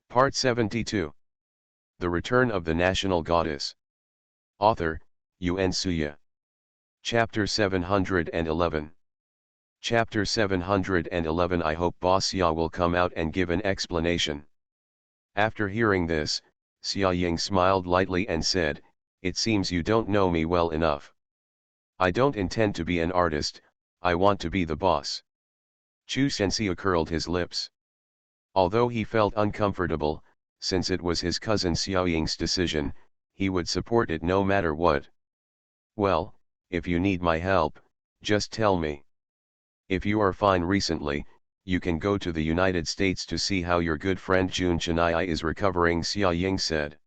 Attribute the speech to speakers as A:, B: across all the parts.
A: Part 72. The Return of the National Goddess. Author, Yun Suya. Chapter 711. Chapter 711 I hope Boss Xia will come out and give an explanation. After hearing this, Xia Ying smiled lightly and said, "It seems you don't know me well enough. I don't intend to be an artist, I want to be the boss." Chu Shenxiu curled his lips. Although he felt uncomfortable, since it was his cousin Xiao Ying's decision, he would support it no matter what. "Well, if you need my help, just tell me. If you are fine recently, you can go to the United States to see how your good friend Jun Chenai is recovering," Xia Ying said.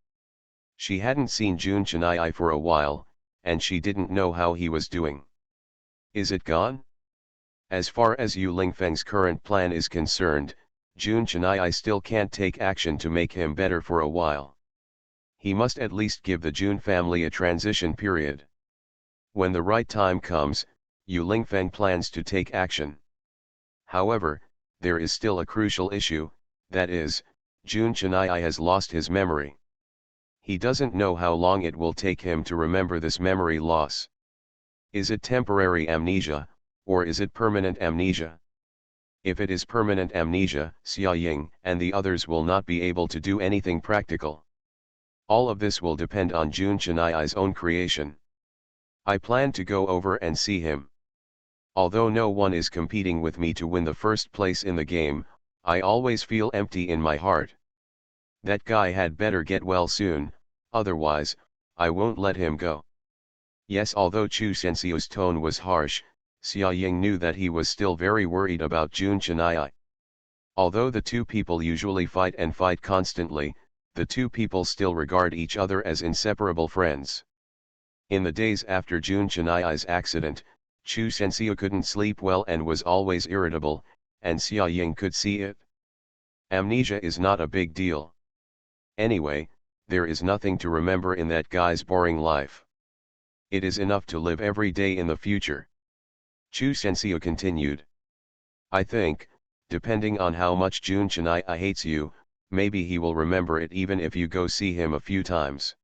A: She hadn't seen Jun Chenai for a while, and she didn't know how he was doing. "Is it gone? As far as Yu Lingfeng's current plan is concerned, Jun Chenai still can't take action to make him better for a while. He must at least give the Jun family a transition period. When the right time comes, Yu Lingfeng plans to take action. However, there is still a crucial issue, that is, Jun Chenai has lost his memory. He doesn't know how long it will take him to remember this memory loss. Is it temporary amnesia, or is it permanent amnesia? If it is permanent amnesia, Xia Ying and the others will not be able to do anything practical. All of this will depend on Jun Chenai's own creation. I plan to go over and see him. Although no one is competing with me to win the first place in the game, I always feel empty in my heart. That guy had better get well soon, otherwise, I won't let him go." Yes, although Chu Shenxiu's tone was harsh, Xia Ying knew that he was still very worried about Jun Chenai. Although the two people usually fight and fight constantly, the two people still regard each other as inseparable friends. In the days after Jun Chenai's accident, Chu Shenxiu couldn't sleep well and was always irritable, and Xia Ying could see it. Amnesia is not a big deal. Anyway, there is nothing to remember in that guy's boring life. It is enough to live every day in the future. Chu Shenxiu continued. "I think, depending on how much Jun Chenai hates you, maybe he will remember it even if you go see him a few times."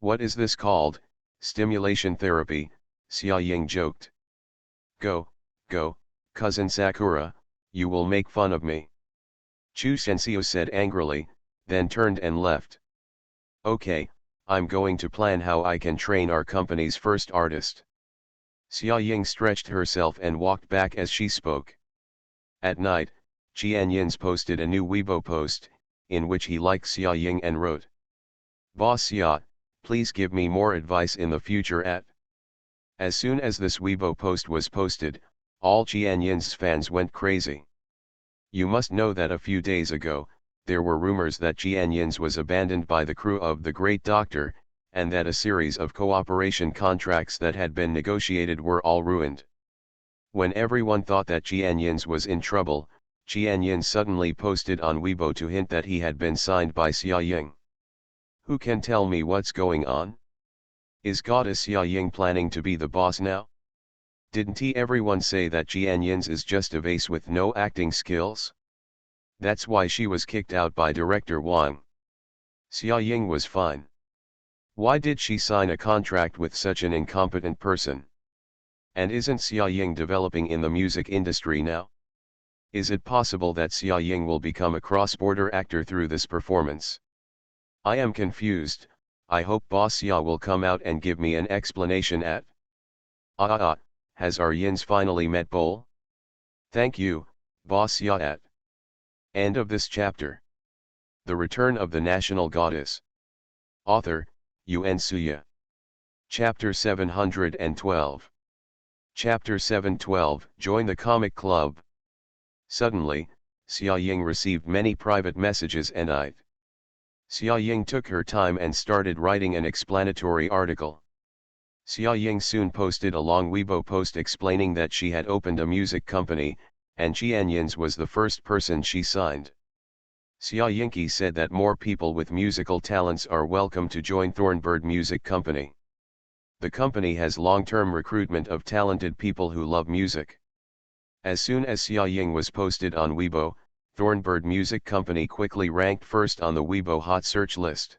A: "What is this called, stimulation therapy?" Xia Ying joked. Go, cousin Sakura, you will make fun of me." Chu Shenxiu said angrily, then turned and left. "Okay, I'm going to plan how I can train our company's first artist." Xia Ying stretched herself and walked back as she spoke. At night, Qianyins posted a new Weibo post, in which he liked Xia Ying and wrote, "Boss Xia, please give me more advice in the future at." As soon as this Weibo post was posted, all Qianyins fans went crazy. You must know that a few days ago, there were rumors that Qianyins was abandoned by the crew of the Great Doctor, and that a series of cooperation contracts that had been negotiated were all ruined. When everyone thought that Qianyins was in trouble, Qianyins suddenly posted on Weibo to hint that he had been signed by Xia Ying. Who can tell me what's going on? Is Goddess Xia Ying planning to be the boss now? Didn't everyone say that Qianyins is just a vase with no acting skills? That's why she was kicked out by director Wang. Xia Ying was fine. Why did she sign a contract with such an incompetent person? And isn't Xia Ying developing in the music industry now? Is it possible that Xia Ying will become a cross-border actor through this performance? I am confused. I hope Boss Xia will come out and give me an explanation at. Has our Yins finally met Bowl? Thank you, Boss Xia at. End of this chapter. The Return of the National Goddess. Author, Yun Suya. Chapter 712. Chapter 712, Join the Comic Club. Suddenly, Xia Ying received many private messages and Xia Ying took her time and started writing an explanatory article. Xia Ying soon posted a long Weibo post explaining that she had opened a music company, and Qianyins was the first person she signed. Xia Yingqi said that more people with musical talents are welcome to join Thornbird Music Company. The company has long-term recruitment of talented people who love music. As soon as Xia Ying was posted on Weibo, Thornbird Music Company quickly ranked first on the Weibo Hot Search list.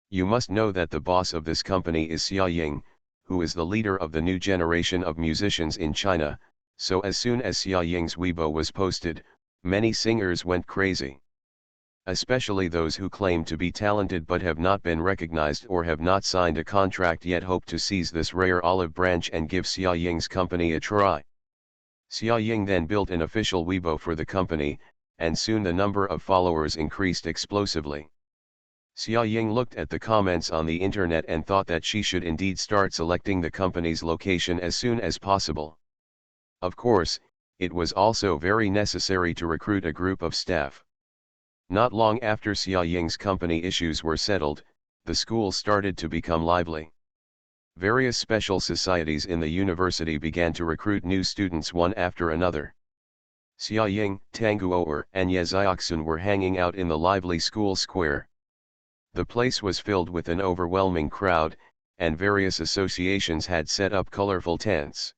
A: You must know that the boss of this company is Xia Ying, who is the leader of the new generation of musicians in China, so as soon as Xia Ying's Weibo was posted, many singers went crazy. Especially those who claim to be talented but have not been recognized or have not signed a contract yet hope to seize this rare olive branch and give Xia Ying's company a try. Xia Ying then built an official Weibo for the company, and soon the number of followers increased explosively. Xia Ying looked at the comments on the internet and thought that she should indeed start selecting the company's location as soon as possible. Of course, it was also very necessary to recruit a group of staff. Not long after Xia Ying's company issues were settled, the school started to become lively. Various special societies in the university began to recruit new students one after another. Xia Ying, Tang Guo'er, and Ye Xiaoxun were hanging out in the lively school square. The place was filled with an overwhelming crowd, and various associations had set up colorful tents.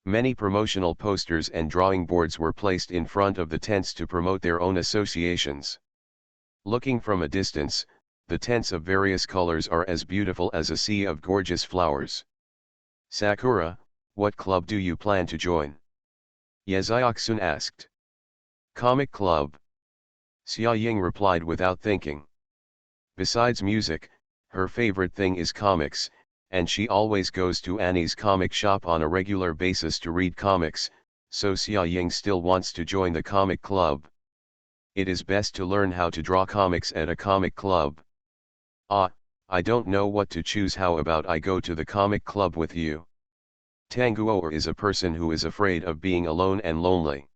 A: Many promotional posters and drawing boards were placed in front of the tents to promote their own associations. Looking from a distance, the tents of various colors are as beautiful as a sea of gorgeous flowers. Sakura, what club do you plan to join? Ye Xiaoxun asked. Comic club. Xia Ying replied without thinking. Besides music, her favorite thing is comics, and she always goes to Annie's comic shop on a regular basis to read comics, so Xia Ying still wants to join the comic club. It is best to learn how to draw comics at a comic club. Ah, I don't know what to choose. How about I go to the comic club with you? Tang Guo'er is a person who is afraid of being alone and lonely.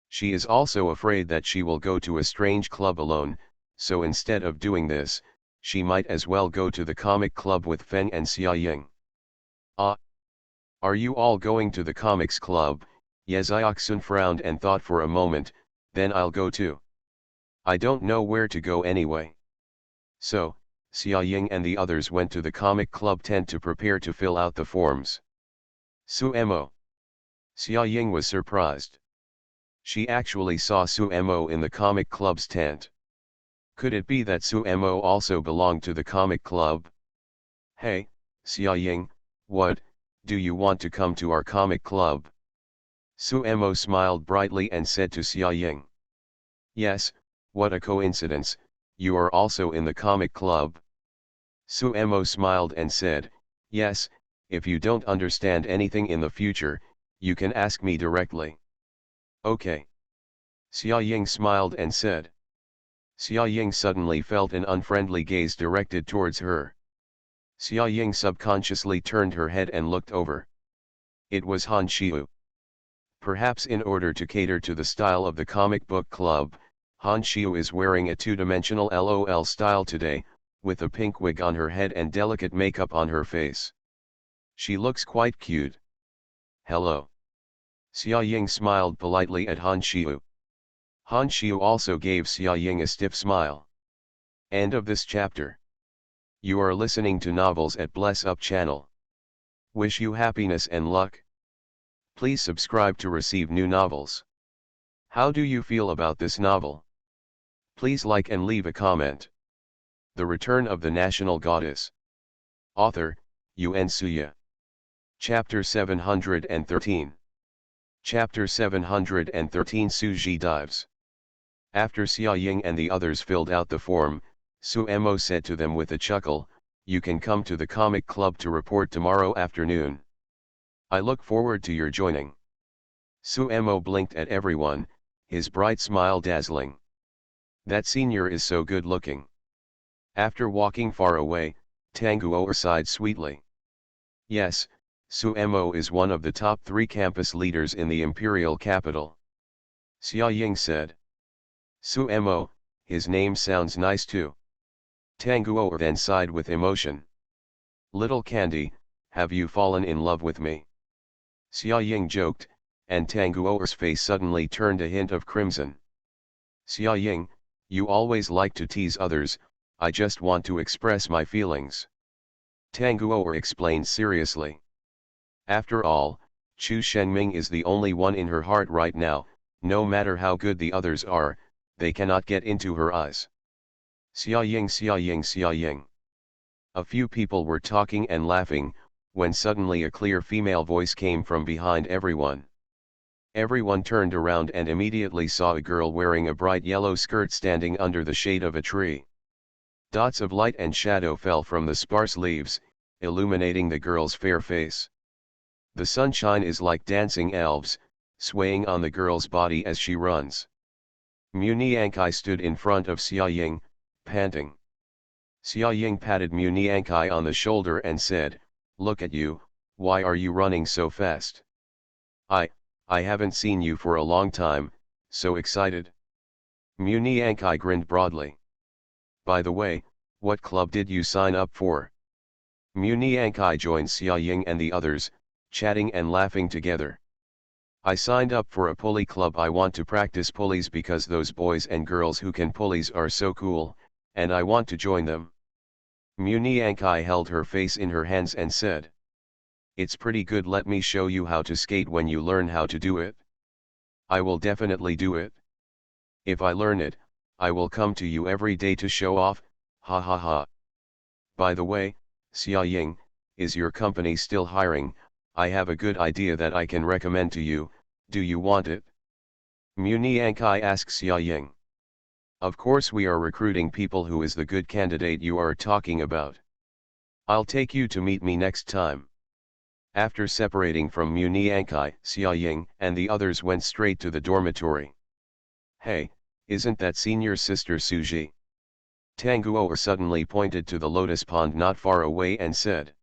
A: She is also afraid that she will go to a strange club alone, so instead of doing this, she might as well go to the comic club with Feng and Xia Ying. Ah! Are you all going to the comics club? Ye Xiaoxun frowned and thought for a moment, then I'll go too. I don't know where to go anyway. So, Xia Ying and the others went to the comic club tent to prepare to fill out the forms. Suemo. Xia Ying was surprised. She actually saw Suemo in the comic club's tent. Could it be that Suemo also belonged to the comic club? Hey, Xia Ying, what, do you want to come to our comic club? Suemo smiled brightly and said to Xia Ying. Yes, what a coincidence, you are also in the comic club. Suemo smiled and said, yes, if you don't understand anything in the future, you can ask me directly. Okay. Xia Ying smiled and said. Xia Ying suddenly felt an unfriendly gaze directed towards her. Xia Ying subconsciously turned her head and looked over. It was Han Xiu. Perhaps in order to cater to the style of the comic book club, Han Xiu is wearing a two-dimensional LOL style today, with a pink wig on her head and delicate makeup on her face. She looks quite cute. Hello. Xia Ying smiled politely at Han Xiu. Han Xiu also gave Xia Ying a stiff smile. End of this chapter. You are listening to Novels at Bless Up channel. Wish you happiness and luck. Please subscribe to receive new novels. How do you feel about this novel? Please like and leave a comment. The Return of the National Goddess. Author, Yuan Suya. Chapter 713. Chapter 713 Suji Dives. After Xia Ying and the others filled out the form, Suemo said to them with a chuckle, you can come to the comic club to report tomorrow afternoon. I look forward to your joining. Suemo blinked at everyone, his bright smile dazzling. That senior is so good looking. After walking far away, Tanguo sighed sweetly. Yes, Suemo is one of the top 3 campus leaders in the imperial capital. Xia Ying said. Suemo, his name sounds nice too. Tanguo then sighed with emotion. Little Candy, have you fallen in love with me? Xia Ying joked, and Tanguo's face suddenly turned a hint of crimson. Xia Ying, you always like to tease others, I just want to express my feelings. Tanguo explained seriously. After all, Chu Shenming is the only one in her heart right now, No matter how good the others are, they cannot get into her eyes. Xia Ying, Xia Ying, Xia Ying. A few people were talking and laughing, when suddenly a clear female voice came from behind everyone. Everyone turned around and immediately saw a girl wearing a bright yellow skirt standing under the shade of a tree. Dots of light and shadow fell from the sparse leaves, illuminating the girl's fair face. The sunshine is like dancing elves, swaying on the girl's body as she runs. Mu Niankai stood in front of Xia Ying, panting. Xia Ying patted Mu Niankai on the shoulder and said, "Look at you, why are you running so fast? I haven't seen you for a long time, so excited." Mu Niankai grinned broadly. "By the way, what club did you sign up for?" Mu Niankai joined Xia Ying and the others, chatting and laughing together. "I signed up for a pulley club. I want to practice pulleys because those boys and girls who can pulleys are so cool, and I want to join them." Mu Niankai held her face in her hands and said, "It's pretty good. Let me show you how to skate when you learn how to do it." "I will definitely do it. If I learn it, I will come to you every day to show off, ha ha ha." "By the way, Xia Ying, is your company still hiring? I have a good idea that I can recommend to you, do you want it?" Mu Niankai asked Xia Ying. "Of course we are recruiting people. Who is the good candidate you are talking about? I'll take you to meet me next time." After separating from Mu Niankai, Xia Ying and the others went straight to the dormitory. "Hey, isn't that senior sister Suji?" Tanguo suddenly pointed to the lotus pond not far away and said.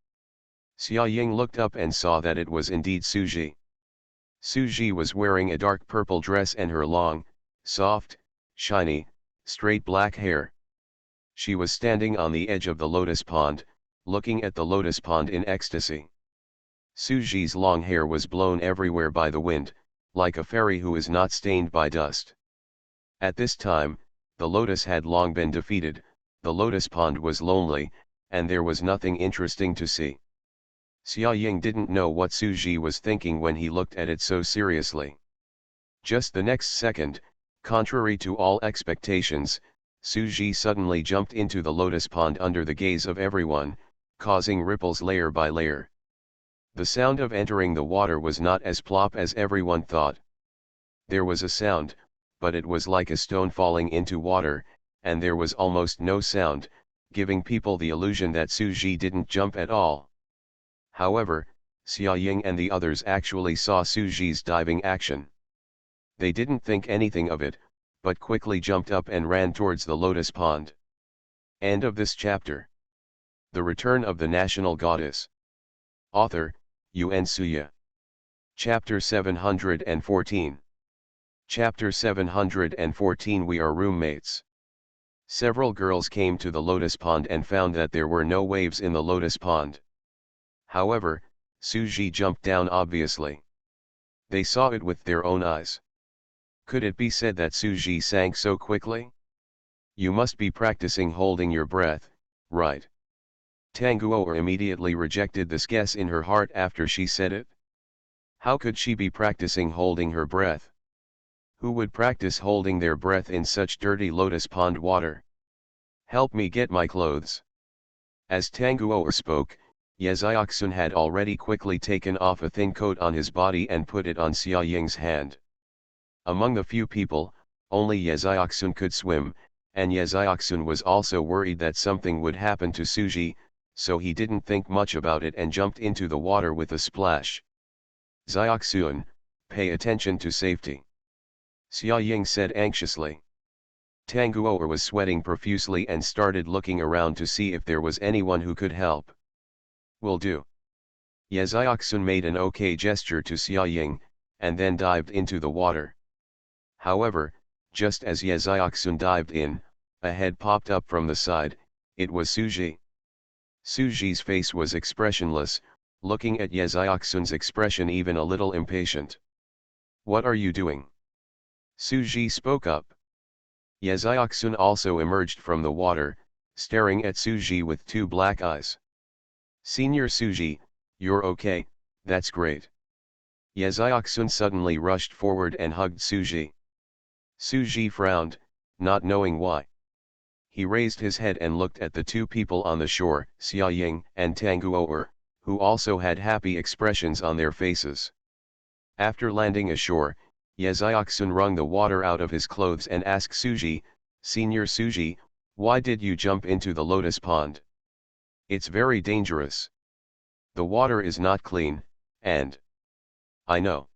A: Xia Ying looked up and saw that it was indeed Suji. Suji was wearing a dark purple dress and her long, soft, shiny, straight black hair. She was standing on the edge of the lotus pond, looking at the lotus pond in ecstasy. Suji's long hair was blown everywhere by the wind, like a fairy who is not stained by dust. At this time, the lotus had long been defeated, the lotus pond was lonely, and there was nothing interesting to see. Xia Ying didn't know what Suji was thinking when he looked at it so seriously. Just the next second, contrary to all expectations, Suji suddenly jumped into the lotus pond under the gaze of everyone, causing ripples layer by layer. The sound of entering the water was not as plop as everyone thought. There was a sound, but it was like a stone falling into water, and there was almost no sound, giving people the illusion that Suji didn't jump at all. However, Xia Ying and the others actually saw Suji's diving action. They didn't think anything of it, but quickly jumped up and ran towards the lotus pond. End of this chapter. The Return of the National Goddess. Author, Yuan Suya. Chapter 714. Chapter 714. We are roommates. Several girls came to the lotus pond and found that there were no waves in the lotus pond. However, Suji jumped down obviously. They saw it with their own eyes. Could it be said that Suji sank so quickly? You must be practicing holding your breath, right? Tanguo immediately rejected this guess in her heart after she said it. How could she be practicing holding her breath? Who would practice holding their breath in such dirty lotus pond water? Help me get my clothes. As Tanguo spoke, Yeziaksun had already quickly taken off a thin coat on his body and put it on Xia Ying's hand. Among the few people, only Yeziaksun could swim, and Yeziaksun was also worried that something would happen to Suji, so he didn't think much about it and jumped into the water with a splash. "Xiaoxun, pay attention to safety," Xia Ying said anxiously. Tanguo was sweating profusely and started looking around to see if there was anyone who could help. "Will do." Yeziaksun made an okay gesture to Xia Ying, and then dived into the water. However, just as Yeziaksun dived in, a head popped up from the side. It was Suji. Suji's face was expressionless, looking at Yeziaksun's expression even a little impatient. "What are you doing?" Suji spoke up. Yeziaksun also emerged from the water, staring at Suji with two black eyes. "Senior Suji, you're okay, that's great. Yeziaksun suddenly rushed forward and hugged Suji. Suji frowned, not knowing why. He raised his head and looked at the two people on the shore, Xiaoying and Tanguoer, who also had happy expressions on their faces. After landing ashore, Yeziaksun wrung the water out of his clothes and asked Suji, "Senior Suji, why did you jump into the lotus pond? It's very dangerous. The water is not clean, and..." "I know,"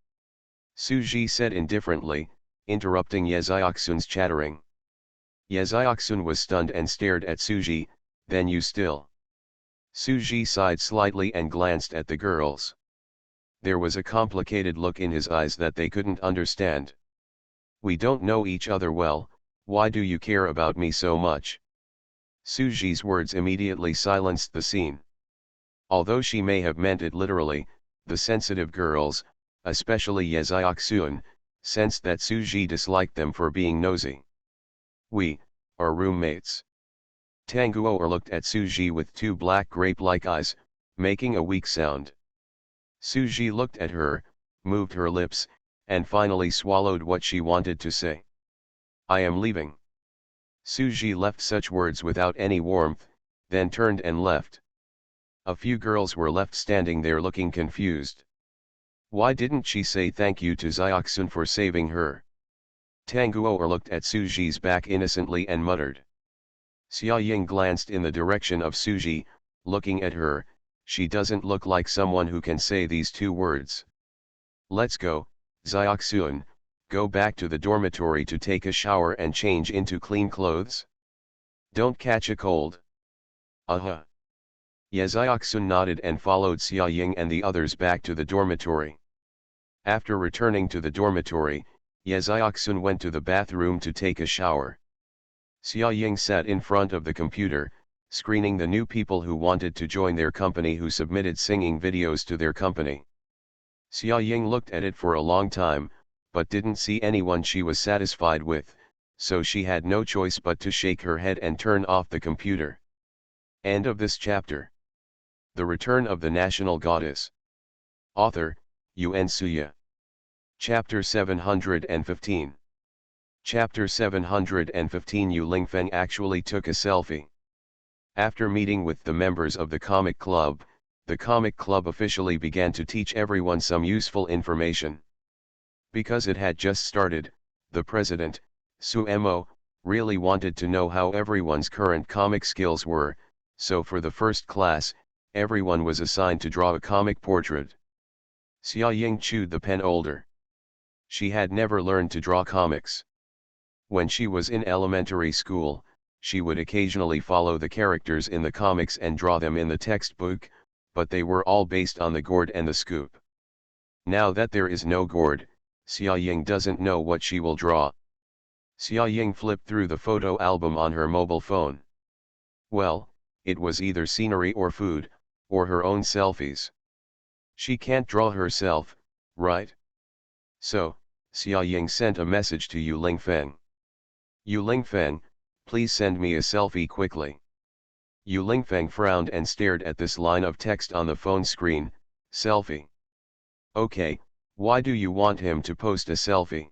A: Suji said indifferently, interrupting Yeziaksun's chattering. Yeziaksun was stunned and stared at Suji. "Then you still..." Suji sighed slightly and glanced at the girls. There was a complicated look in his eyes that they couldn't understand. "We don't know each other well, why do you care about me so much?" Suji's words immediately silenced the scene. Although she may have meant it literally, the sensitive girls, especially Yeziaksun, sensed that Suji disliked them for being nosy. "We are roommates." Tanguoer looked at Suji with two black grape-like eyes, making a weak sound. Suji looked at her, moved her lips, and finally swallowed what she wanted to say. "I am leaving." Suji left such words without any warmth, then turned and left. A few girls were left standing there looking confused. Why didn't she say thank you to Xiaoxun for saving her? Tanguoer looked at Suji's back innocently and muttered. Xiaoying glanced in the direction of Suji, looking at her. She doesn't look like someone who can say these two words. "Let's go, Xiaoxun, go back to the dormitory to take a shower and change into clean clothes. Don't catch a cold." "Uh-huh." Yeziaksun nodded and followed Xiaoying and the others back to the dormitory. After returning to the dormitory, Yeziaksun went to the bathroom to take a shower. Xiaoying sat in front of the computer, screening the new people who wanted to join their company who submitted singing videos to their company. Xiaoying looked at it for a long time, but didn't see anyone she was satisfied with, so she had no choice but to shake her head and turn off the computer. End of this chapter. The Return of the National Goddess. Author, Yun Suya. Chapter 715. Chapter 715. Yu Lingfeng actually took a selfie. After meeting with the members of the comic club officially began to teach everyone some useful information. Because it had just started, the president, Suemo, really wanted to know how everyone's current comic skills were, so for the first class, everyone was assigned to draw a comic portrait. Xiaoying chewed the pen older. She had never learned to draw comics. When she was in elementary school, she would occasionally follow the characters in the comics and draw them in the textbook, but they were all based on the gourd and the scoop. Now that there is no gourd, Xiaoying doesn't know what she will draw. Xiaoying flipped through the photo album on her mobile phone. Well, it was either scenery or food, or her own selfies. She can't draw herself, right? So, Xiaoying sent a message to Yu Lingfeng. "Yu Lingfeng, please send me a selfie quickly." Yu Lingfeng frowned and stared at this line of text on the phone screen. "Selfie? Okay, why do you want him to post a selfie?"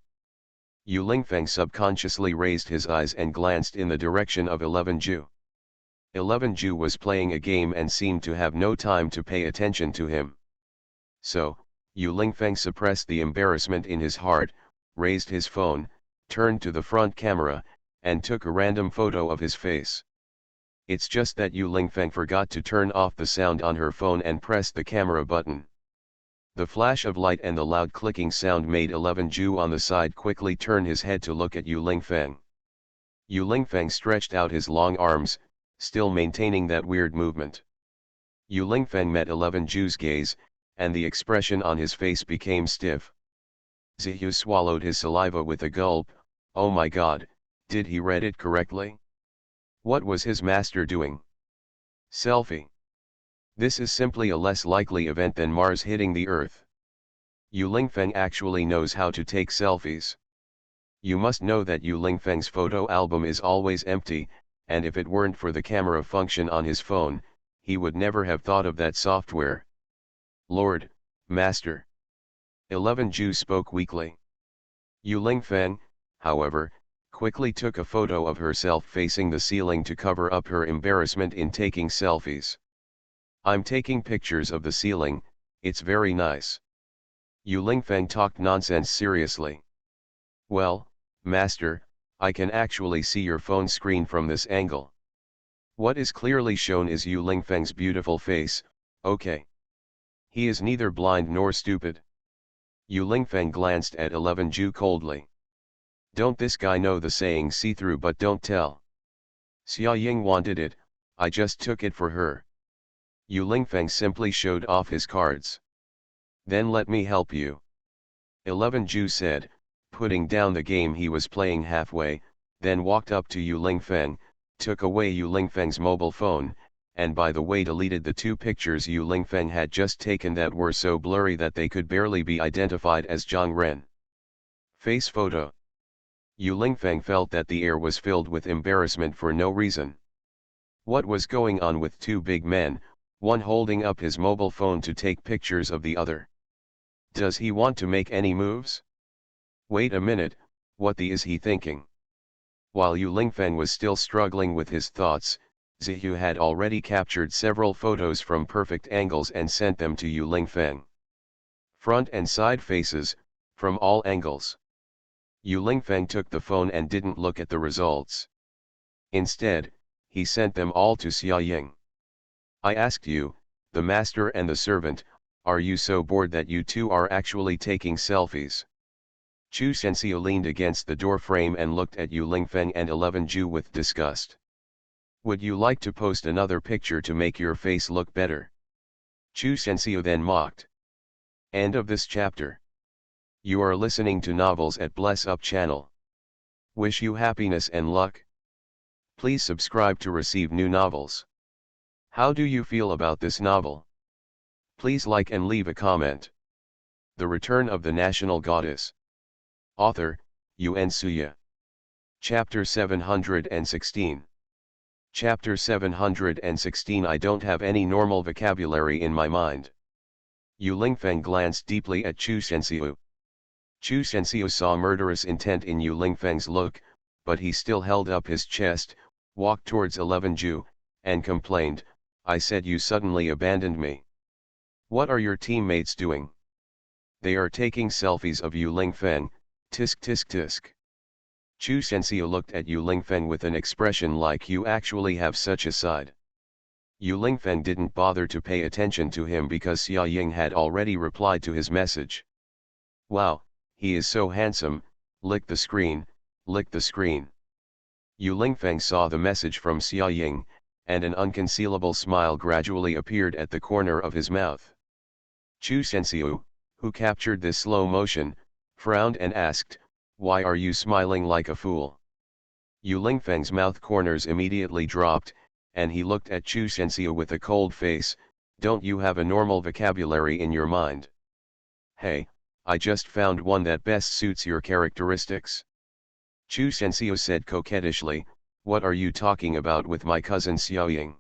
A: Yu Lingfeng subconsciously raised his eyes and glanced in the direction of 11 Ju. 11 Ju was playing a game and seemed to have no time to pay attention to him. So, Yu Lingfeng suppressed the embarrassment in his heart, raised his phone, turned to the front camera, and took a random photo of his face. It's just that Yu Lingfeng forgot to turn off the sound on her phone and pressed the camera button. The flash of light and the loud clicking sound made 11 Ju on the side quickly turn his head to look at Yu Lingfeng. Yu Lingfeng stretched out his long arms, still maintaining that weird movement. Yu Lingfeng met 11 Ju's gaze, and the expression on his face became stiff. Zihu swallowed his saliva with a gulp. Oh my god, did he read it correctly? What was his master doing? Selfie. This is simply a less likely event than Mars hitting the Earth. Yu Lingfeng actually knows how to take selfies. You must know that Yu Lingfeng's photo album is always empty, and if it weren't for the camera function on his phone, he would never have thought of that software. Lord, Master. 11 Ju spoke weakly. Yu Lingfeng, however, quickly took a photo of herself facing the ceiling to cover up her embarrassment in taking selfies. I'm taking pictures of the ceiling, it's very nice. Yu Lingfeng talked nonsense seriously. Well, master, I can actually see your phone screen from this angle. What is clearly shown is Yu Lingfeng's beautiful face, okay. He is neither blind nor stupid. Yu Lingfeng glanced at 11 Ju coldly. Don't this guy know the saying see through but don't tell? Xia Ying wanted it, I just took it for her. Yu Lingfeng simply showed off his cards. Then let me help you. 11 Ju said, putting down the game he was playing halfway, then walked up to Yu Lingfeng, took away Yu Lingfeng's mobile phone, and by the way deleted the two pictures Yu Lingfeng had just taken that were so blurry that they could barely be identified as Zhang Ren. Face photo. Yu Lingfeng felt that the air was filled with embarrassment for no reason. What was going on with two big men, one holding up his mobile phone to take pictures of the other? Does he want to make any moves? Wait a minute, what the is he thinking? While Yu Lingfeng was still struggling with his thoughts, Zihu had already captured several photos from perfect angles and sent them to Yu Lingfeng. Front and side faces, from all angles. Yu Lingfeng took the phone and didn't look at the results. Instead, he sent them all to Xia Ying. I asked you, the master and the servant, are you so bored that you two are actually taking selfies? Chu Shenxiu leaned against the door frame and looked at Yu Lingfeng and 11 Ju with disgust. Would you like to post another picture to make your face look better? Chu Shenxiu then mocked. End of this chapter. You are listening to novels at Bless Up channel. Wish you happiness and luck. Please subscribe to receive new novels. How do you feel about this novel? Please like and leave a comment. The Return of the National Goddess. Author, Yuan Suya. Chapter 716. Chapter 716 I don't have any normal vocabulary in my mind. Yu Lingfeng glanced deeply at Chu Shenxiu. Chu Shenxiu saw murderous intent in Yu Lingfeng's look, but he still held up his chest, walked towards 11 Ju, and complained, I said you suddenly abandoned me. What are your teammates doing? They are taking selfies of Yu Lingfeng, tisk tisk tisk. Chu Shenxiu looked at Yu Lingfeng with an expression like you actually have such a side. Yu Lingfeng didn't bother to pay attention to him because Xia Ying had already replied to his message. Wow, he is so handsome, lick the screen, lick the screen. Yu Lingfeng saw the message from Xia Ying, and an unconcealable smile gradually appeared at the corner of his mouth. Chu Shenxiu, who captured this slow motion, frowned and asked, why are you smiling like a fool? Yu Lingfeng's mouth corners immediately dropped, and he looked at Chu Shenxiu with a cold face, don't you have a normal vocabulary in your mind? Hey, I just found one that best suits your characteristics. Chu Shenxiu said coquettishly, what are you talking about with my cousin Xiao Ying?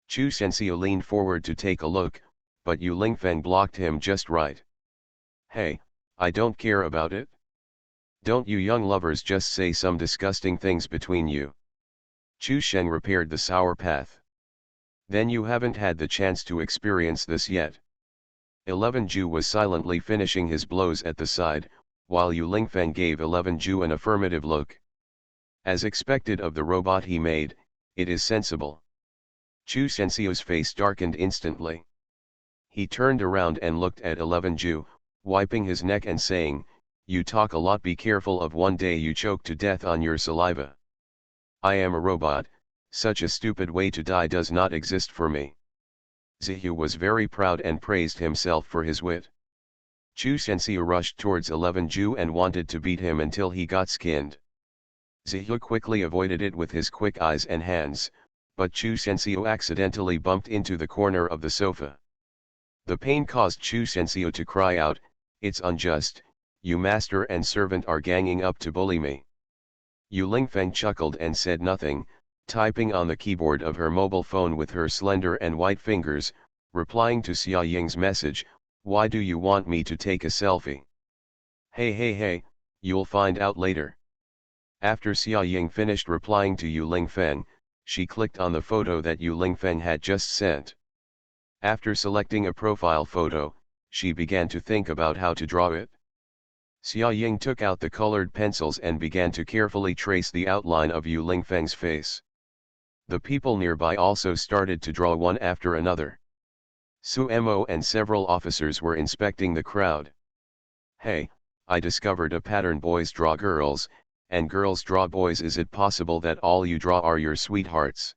A: Chu Shenxiu leaned forward to take a look, but Yu Lingfeng blocked him just right. Hey, I don't care about it. Don't you young lovers just say some disgusting things between you. Chu Sheng repaired the sour path. Then you haven't had the chance to experience this yet. 11 Ju was silently finishing his blows at the side, while Yu Lingfeng gave 11 Ju an affirmative look. As expected of the robot he made, it is sensible. Chu Shenxiu's face darkened instantly. He turned around and looked at 11 Ju, wiping his neck and saying, you talk a lot, be careful of one day you choke to death on your saliva. I am a robot, such a stupid way to die does not exist for me. Zihu was very proud and praised himself for his wit. Chu Shenxiu rushed towards 11 Ju and wanted to beat him until he got skinned. Zihu quickly avoided it with his quick eyes and hands, but Chu Shenxiu accidentally bumped into the corner of the sofa. The pain caused Chu Shenxiu to cry out, it's unjust, you master and servant are ganging up to bully me. Yu Lingfeng chuckled and said nothing, typing on the keyboard of her mobile phone with her slender and white fingers, replying to Xia Ying's message, Why do you want me to take a selfie? Hey, you'll find out later. After Xia Ying finished replying to Yu Lingfeng, she clicked on the photo that Yu Lingfeng had just sent. After selecting a profile photo, she began to think about how to draw it. Xia Ying took out the colored pencils and began to carefully trace the outline of Yu Lingfeng's face. The people nearby also started to draw one after another. Su Mo and several officers were inspecting the crowd. Hey, I discovered a pattern: boys draw girls, and girls draw boys. Is it possible that all you draw are your sweethearts?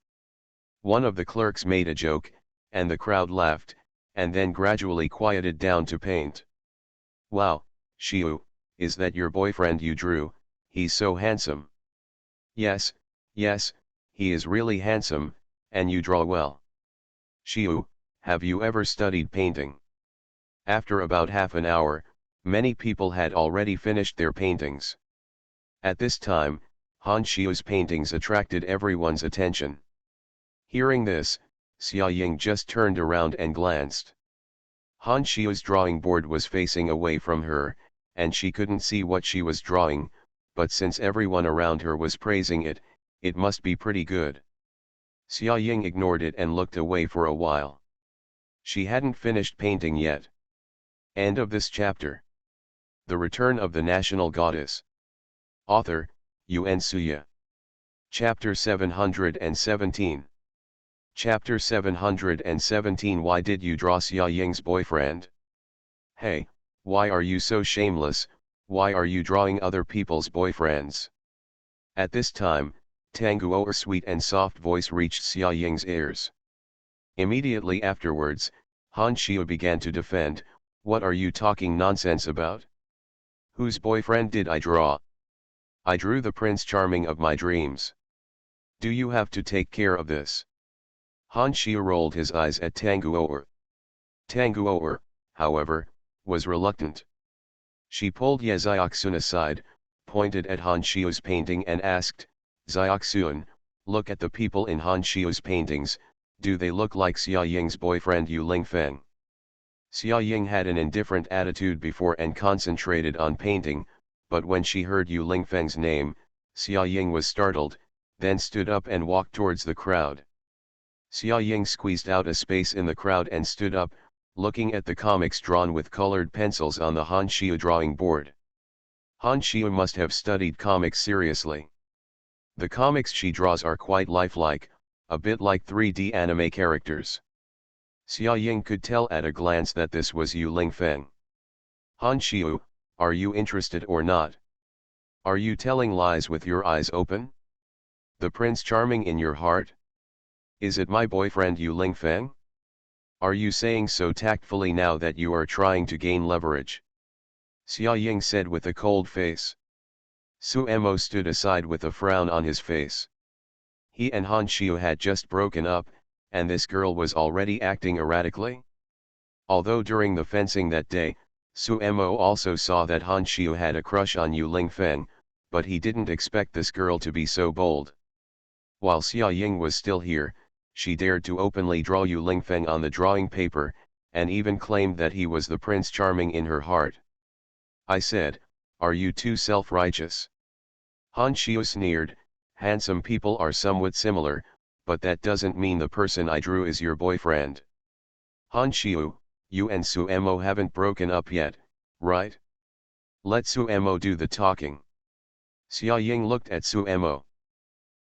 A: One of the clerks made a joke, and the crowd laughed, and then gradually quieted down to paint. Wow, Xiu, is that your boyfriend you drew? He's so handsome. Yes, he is really handsome, and you draw well. Xiu, have you ever studied painting? After about half an hour, many people had already finished their paintings. At this time, Han Xiu's paintings attracted everyone's attention. Hearing this, Xia Ying just turned around and glanced. Han Xiu's drawing board was facing away from her, and she couldn't see what she was drawing, but since everyone around her was praising it, it must be pretty good. Xia Ying ignored it and looked away for a while. She hadn't finished painting yet. End of this chapter. The Return of the National Goddess. Author, Yuan Suya. Chapter 717. Chapter 717. Why did you draw Xia Ying's boyfriend? Hey, why are you so shameless? Why are you drawing other people's boyfriends? At this time, Tang Guo's sweet and soft voice reached Xia Ying's ears. Immediately afterwards, Han Xiu began to defend. What are you talking nonsense about? Whose boyfriend did I draw? I drew the Prince Charming of my dreams. Do you have to take care of this? Han Xiu rolled his eyes at Tang Guo. Tang Guo, however, was reluctant. She pulled Ye Xiaoxun aside, pointed at Han Xiu's painting and asked, Xiaoxun, look at the people in Han Xiu's paintings, do they look like Xia Ying's boyfriend Yu Lingfeng? Xia Ying had an indifferent attitude before and concentrated on painting, but when she heard Yu Lingfeng's name, Xia Ying was startled, then stood up and walked towards the crowd. Xia Ying squeezed out a space in the crowd and stood up, looking at the comics drawn with colored pencils on the Han Xiu drawing board. Han Xiu must have studied comics seriously. The comics she draws are quite lifelike, a bit like 3D anime characters. Xia Ying could tell at a glance that this was Yu Lingfeng. Han Xiu, are you interested or not? Are you telling lies with your eyes open? The Prince Charming in your heart? Is it my boyfriend Yu Lingfeng? Are you saying so tactfully now that you are trying to gain leverage? Xia Ying said with a cold face. Su Mo stood aside with a frown on his face. He and Han Xiu had just broken up, and this girl was already acting erratically. Although during the fencing that day, Su Mo also saw that Han Xiu had a crush on Yu Lingfeng, but he didn't expect this girl to be so bold. While Xia Ying was still here, she dared to openly draw Yu Lingfeng on the drawing paper, and even claimed that he was the Prince Charming in her heart. I said, are you too self-righteous? Han Xiu sneered, handsome people are somewhat similar, but that doesn't mean the person I drew is your boyfriend. Han Xiu, you and Su Mo haven't broken up yet, right? Let Su Mo do the talking. Xia Ying looked at Su Mo.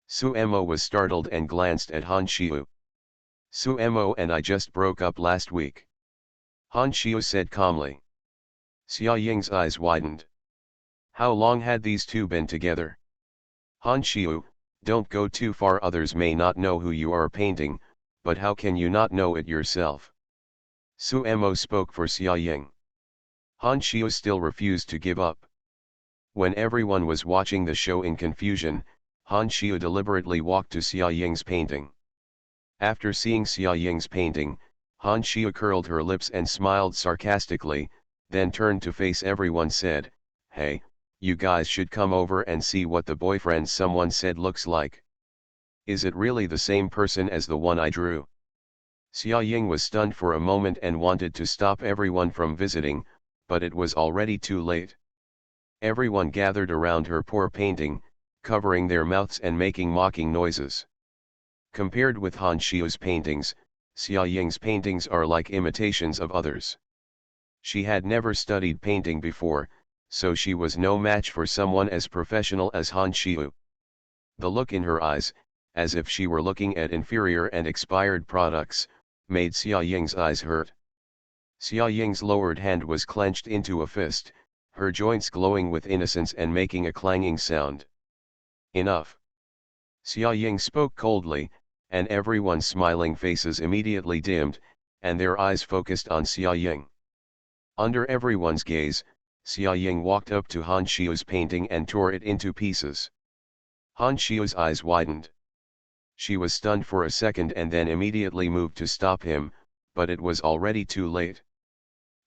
A: Su Mo was startled and glanced at Han Xiu. Su Mo and I just broke up last week. Han Xiu said calmly. Xia Ying's eyes widened. How long had these two been together? Han Xiu, don't go too far. Others may not know who you are painting, but how can you not know it yourself? Su Mo spoke for Xia Ying. Han Xiu still refused to give up. When everyone was watching the show in confusion, Han Xiu deliberately walked to Xia Ying's painting. After seeing Xia Ying's painting, Han Xiu curled her lips and smiled sarcastically, then turned to face everyone said, hey, you guys should come over and see what the boyfriend someone said looks like. Is it really the same person as the one I drew? Xia Ying was stunned for a moment and wanted to stop everyone from visiting, but it was already too late. Everyone gathered around her poor painting, covering their mouths and making mocking noises. Compared with Han Xiu's paintings, Xia Ying's paintings are like imitations of others. She had never studied painting before, so she was no match for someone as professional as Han Xiu. The look in her eyes, as if she were looking at inferior and expired products, made Xia Ying's eyes hurt. Xia Ying's lowered hand was clenched into a fist, her joints glowing with innocence and making a clanging sound. Enough. Xia Ying spoke coldly, and everyone's smiling faces immediately dimmed, and their eyes focused on Xia Ying. Under everyone's gaze, Xia Ying walked up to Han Xiu's painting and tore it into pieces. Han Xiu's eyes widened. She was stunned for a second and then immediately moved to stop him, but it was already too late.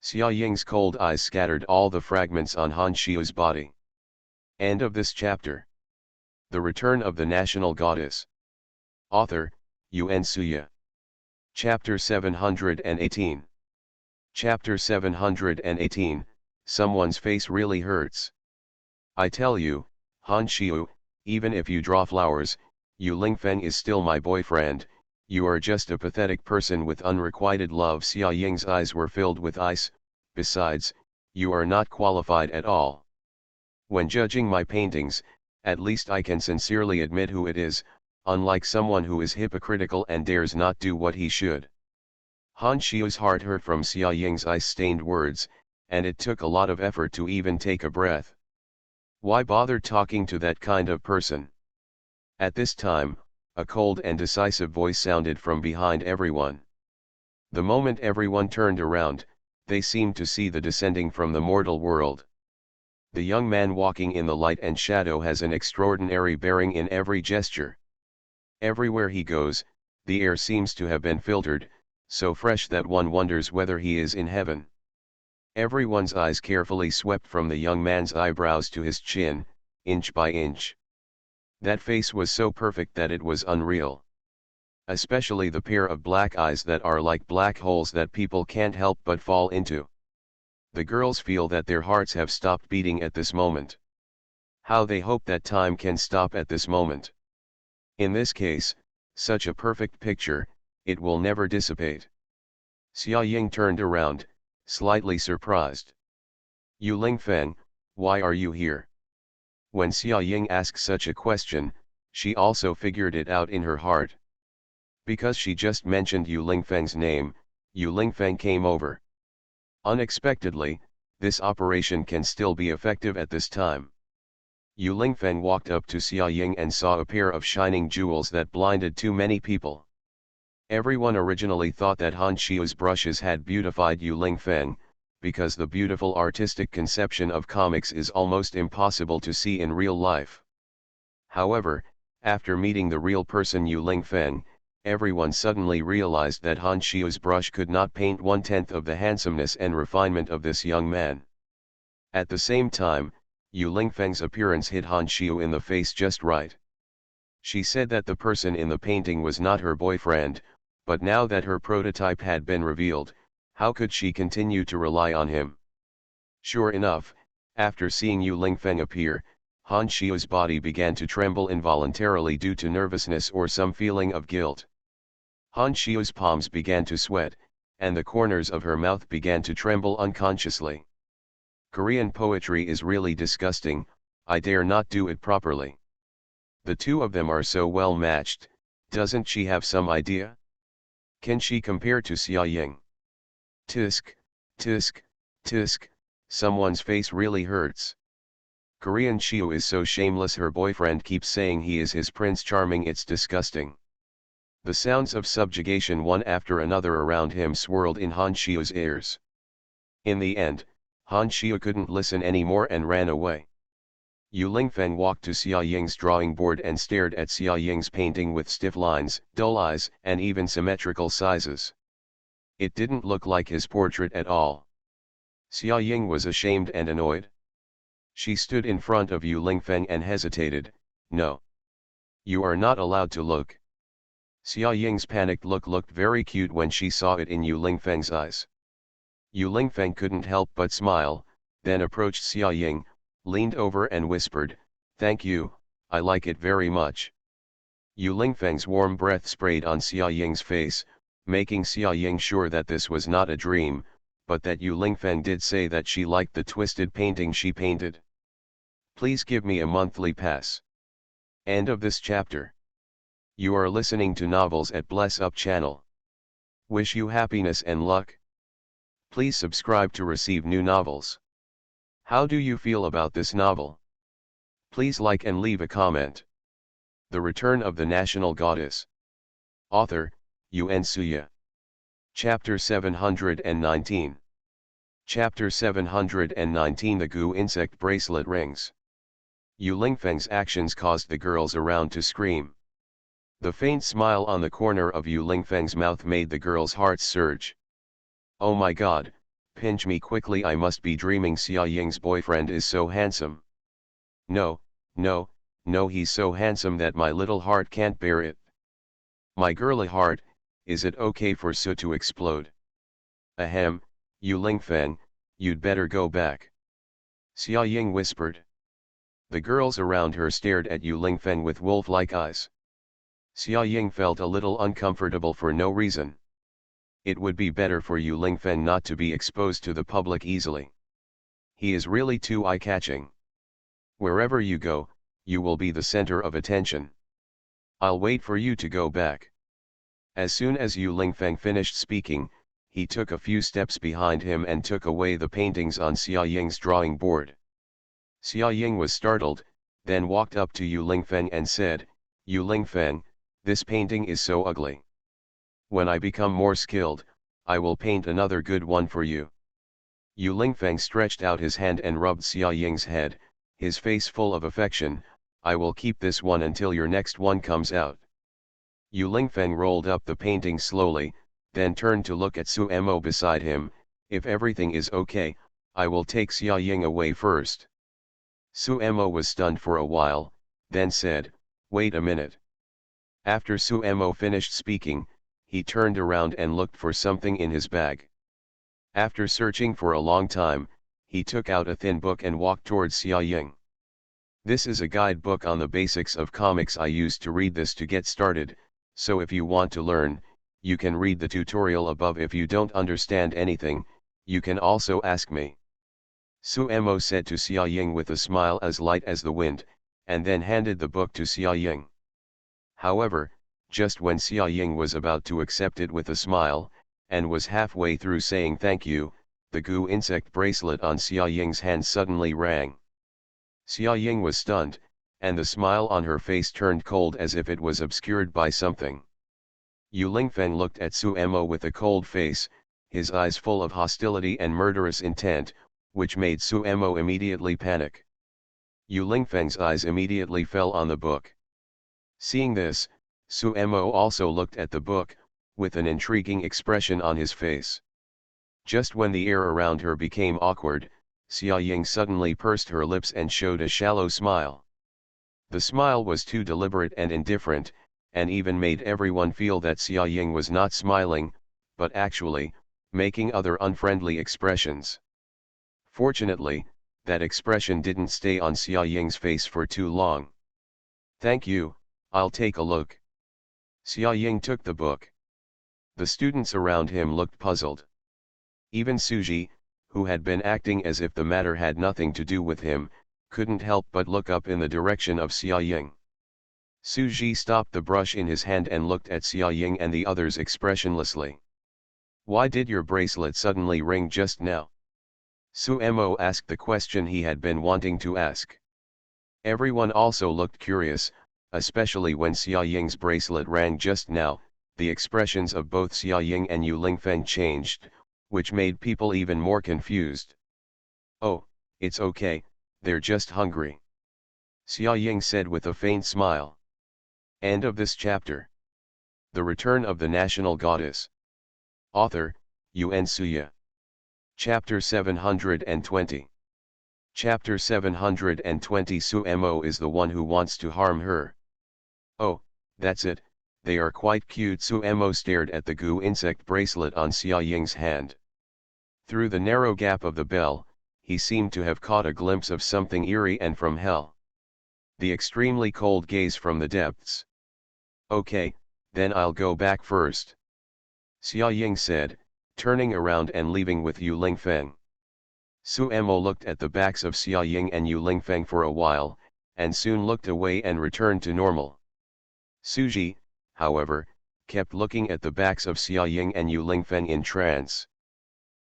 A: Xia Ying's cold eyes scattered all the fragments on Han Xiu's body. End of this chapter. The Return of the National Goddess. Author, Yuan Suya. Chapter 718. Chapter 718, Someone's Face Really Hurts. I tell you, Han Xiu, even if you draw flowers, Yu Lingfeng is still my boyfriend. You are just a pathetic person with unrequited love. Xia Ying's eyes were filled with ice. Besides, you are not qualified at all. When judging my paintings, at least I can sincerely admit who it is, unlike someone who is hypocritical and dares not do what he should. Han Xiu's heart hurt from Xia Ying's ice-stained words, and it took a lot of effort to even take a breath. Why bother talking to that kind of person? At this time, a cold and decisive voice sounded from behind everyone. The moment everyone turned around, they seemed to see the descending from the mortal world. The young man walking in the light and shadow has an extraordinary bearing in every gesture. Everywhere he goes, the air seems to have been filtered, so fresh that one wonders whether he is in heaven. Everyone's eyes carefully swept from the young man's eyebrows to his chin, inch by inch. That face was so perfect that it was unreal. Especially the pair of black eyes that are like black holes that people can't help but fall into. The girls feel that their hearts have stopped beating at this moment. How they hope that time can stop at this moment. In this case, such a perfect picture, it will never dissipate. Xia Ying turned around, slightly surprised. Yu Lingfeng, why are you here? When Xia Ying asked such a question, she also figured it out in her heart. Because she just mentioned Yu Lingfeng's name, Yu Lingfeng came over. Unexpectedly, this operation can still be effective at this time. Yu Lingfeng walked up to Xia Ying and saw a pair of shining jewels that blinded too many people. Everyone originally thought that Han Xiu's brushes had beautified Yu Lingfeng, because the beautiful artistic conception of comics is almost impossible to see in real life. However, after meeting the real person Yu Lingfeng, everyone suddenly realized that Han Xiu's brush could not paint 1/10 of the handsomeness and refinement of this young man. At the same time, Yu Lingfeng's appearance hit Han Xiu in the face just right. She said that the person in the painting was not her boyfriend, but now that her prototype had been revealed, how could she continue to rely on him? Sure enough, after seeing Yu Lingfeng appear, Han Xiu's body began to tremble involuntarily due to nervousness or some feeling of guilt. Han Xiu's palms began to sweat, and the corners of her mouth began to tremble unconsciously. Korean poetry is really disgusting, I dare not do it properly. The two of them are so well matched, doesn't she have some idea? Can she compare to Xia Ying? Tisk, tisk, tisk, someone's face really hurts. Korean Xiu is so shameless, her boyfriend keeps saying he is his Prince Charming, it's disgusting. The sounds of subjugation one after another around him swirled in Han Xiu's ears. In the end, Han Xiu couldn't listen anymore and ran away. Yu Lingfeng walked to Xia Ying's drawing board and stared at Xia Ying's painting with stiff lines, dull eyes, and even symmetrical sizes. It didn't look like his portrait at all. Xia Ying was ashamed and annoyed. She stood in front of Yu Lingfeng and hesitated. No. You are not allowed to look. Xia Ying's panicked look looked very cute when she saw it in Yu Lingfeng's eyes. Yu Lingfeng couldn't help but smile, then approached Xia Ying, leaned over and whispered, "Thank you, I like it very much." Yu Lingfeng's warm breath sprayed on Xia Ying's face, making Xia Ying sure that this was not a dream, but that Yu Lingfeng did say that she liked the twisted painting she painted. Please give me a monthly pass. End of this chapter. You are listening to Novels at Bless Up channel. Wish you happiness and luck. Please subscribe to receive new novels. How do you feel about this novel? Please like and leave a comment. The Return of the National Goddess. Author, Yuan Suya. Chapter 719. Chapter 719 The Goo Insect Bracelet Rings. Yu Lingfeng's actions caused the girls around to scream. The faint smile on the corner of Yu Lingfeng's mouth made the girls' hearts surge. Oh my god, pinch me quickly, I must be dreaming. Xia Ying's boyfriend is so handsome. No, no, no, he's so handsome that my little heart can't bear it. My girly heart, is it okay for Su to explode? Ahem, Yu Lingfeng, you'd better go back. Xia Ying whispered. The girls around her stared at Yu Lingfeng with wolf-like eyes. Xia Ying felt a little uncomfortable for no reason. It would be better for Yu Lingfeng not to be exposed to the public easily. He is really too eye-catching. Wherever you go, you will be the center of attention. I'll wait for you to go back. As soon as Yu Lingfeng finished speaking, he took a few steps behind him and took away the paintings on Xia Ying's drawing board. Xia Ying was startled, then walked up to Yu Lingfeng and said, "Yu Lingfeng, this painting is so ugly. When I become more skilled, I will paint another good one for you." Yu Lingfeng stretched out his hand and rubbed Xia Ying's head, his face full of affection. "I will keep this one until your next one comes out." Yu Lingfeng rolled up the painting slowly, then turned to look at Su Mo beside him. "If everything is okay, I will take Xia Ying away first." Su Mo was stunned for a while, then said, "Wait a minute." After Su Mo finished speaking, he turned around and looked for something in his bag. After searching for a long time, he took out a thin book and walked towards Xia Ying. "This is a guidebook on the basics of comics. I used to read this to get started, so if you want to learn, you can read the tutorial above. If you don't understand anything, you can also ask me." Su Mo said to Xia Ying with a smile as light as the wind, and then handed the book to Xia Ying. However, just when Xia Ying was about to accept it with a smile, and was halfway through saying thank you, the goo insect bracelet on Xia Ying's hand suddenly rang. Xia Ying was stunned, and the smile on her face turned cold as if it was obscured by something. Yu Lingfeng looked at Su Mo with a cold face, his eyes full of hostility and murderous intent, which made Su Mo immediately panic. Yu Lingfeng's eyes immediately fell on the book. Seeing this, Su Mo also looked at the book, with an intriguing expression on his face. Just when the air around her became awkward, Xia Ying suddenly pursed her lips and showed a shallow smile. The smile was too deliberate and indifferent, and even made everyone feel that Xia Ying was not smiling, but actually, making other unfriendly expressions. Fortunately, that expression didn't stay on Xia Ying's face for too long. "Thank you, I'll take a look." Xia Ying took the book. The students around him looked puzzled. Even Suji, who had been acting as if the matter had nothing to do with him, couldn't help but look up in the direction of Xia Ying. Suji stopped the brush in his hand and looked at Xia Ying and the others expressionlessly. "Why did your bracelet suddenly ring just now?" Su Mo asked the question he had been wanting to ask. Everyone also looked curious, especially when Xia Ying's bracelet rang just now. The expressions of both Xia Ying and Yu Lingfeng changed, which made people even more confused. "Oh, it's okay, they're just hungry," Xia Ying said with a faint smile. End of this chapter. The Return of the National Goddess. Author, Yuan Suya. Chapter 720. Chapter 720. Su Mo is the one who wants to harm her. "Oh, that's it, They are quite cute. Suemo stared at the goo insect bracelet on Xia Ying's hand. Through the narrow gap of the bell, he seemed to have caught a glimpse of something eerie and from hell. The extremely cold gaze from the depths. Okay, then I'll go back first. Xia Ying said, turning around and leaving with Yu Lingfeng. Suemo looked at the backs of Xia Ying and Yu Lingfeng for a while, and soon looked away and returned to normal. Suji, however, kept looking at the backs of Xia Ying and Yu Lingfeng in trance.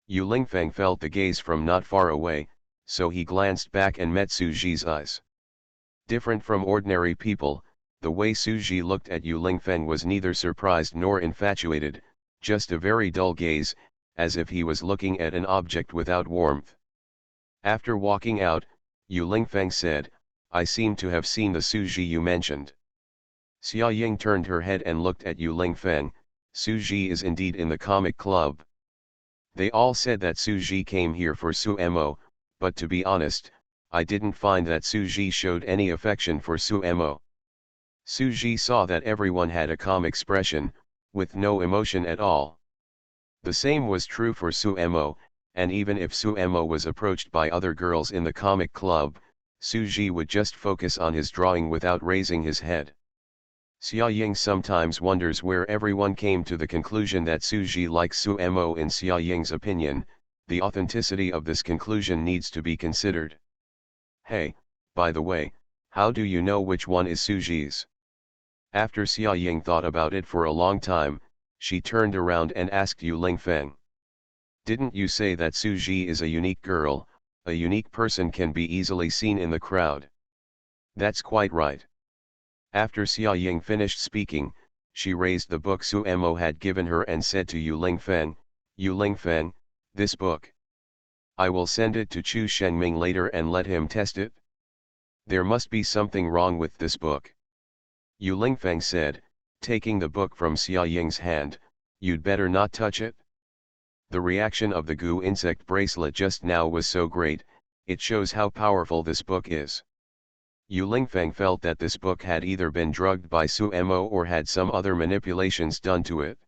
A: Yu Lingfeng felt the gaze from not far away, so he glanced back and met Suji's eyes. Different from ordinary people, the way Suji looked at Yu Lingfeng was neither surprised nor infatuated, just a very dull gaze, as if he was looking at an object without warmth. After walking out, Yu Lingfeng said, I seem to have seen the Suji you mentioned. Xia Ying turned her head and looked at Yu Lingfeng. Suji is indeed in the comic club. They all said that Suji came here for Suemo, but to be honest, I didn't find that Suji showed any affection for Suemo. Suji saw that everyone had a calm expression, with no emotion at all. The same was true for Suemo, and even if Suemo was approached by other girls in the comic club, Suji would just focus on his drawing without raising his head. Xia Ying sometimes wonders where everyone came to the conclusion that Suji likes Suemo. In Xia Ying's opinion, the authenticity of this conclusion needs to be considered. Hey, by the way, how do you know which one is Suji's? After Xia Ying thought about it for a long time, she turned around and asked Yu Lingfeng. Didn't you say that Suji is a unique girl? A unique person can be easily seen in the crowd. That's quite right. After Xia Ying finished speaking, she raised the book Suemo had given her and said to Yu Lingfeng, this book. I will send it to Chu Shengming later and let him test it. There must be something wrong with this book. Yu Lingfeng said, taking the book from Xia Ying's hand, you'd better not touch it. The reaction of the goo insect bracelet just now was so great, it shows how powerful this book is. Yu Lingfeng felt that this book had either been drugged by Suemo or had some other manipulations done to it.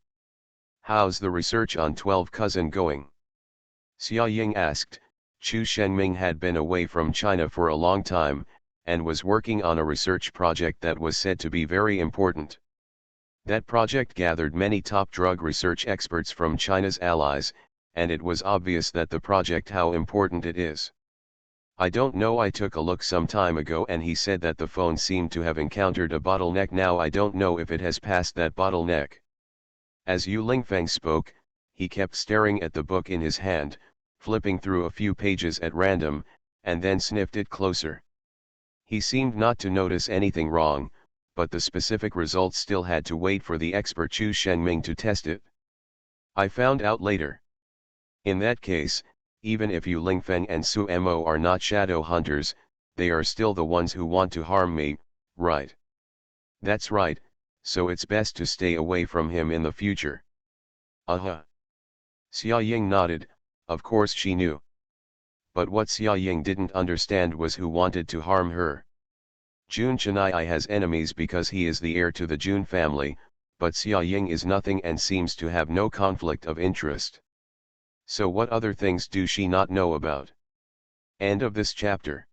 A: How's the research on 12 cousin going? Xia Ying asked. Chu Shengming had been away from China for a long time, and was working on a research project that was said to be very important. That project gathered many top drug research experts from China's allies, and it was obvious that the project how important it is. I don't know, I took a look some time ago and he said that the phone seemed to have encountered a bottleneck. Now I don't know if it has passed that bottleneck. As Yu Lingfeng spoke, he kept staring at the book in his hand, flipping through a few pages at random, and then sniffed it closer. He seemed not to notice anything wrong, but the specific results still had to wait for the expert Chu Shengming to test it. I found out later. In that case, even if Yu Lingfeng and Suemo are not shadow hunters, they are still the ones who want to harm me, right? That's right, so it's best to stay away from him in the future. Xia Ying nodded, of course she knew. But what Xia Ying didn't understand was who wanted to harm her. Jun Chenai has enemies because he is the heir to the Jun family, but Xia Ying is nothing and seems to have no conflict of interest. So what other things do she not know about? End of this chapter.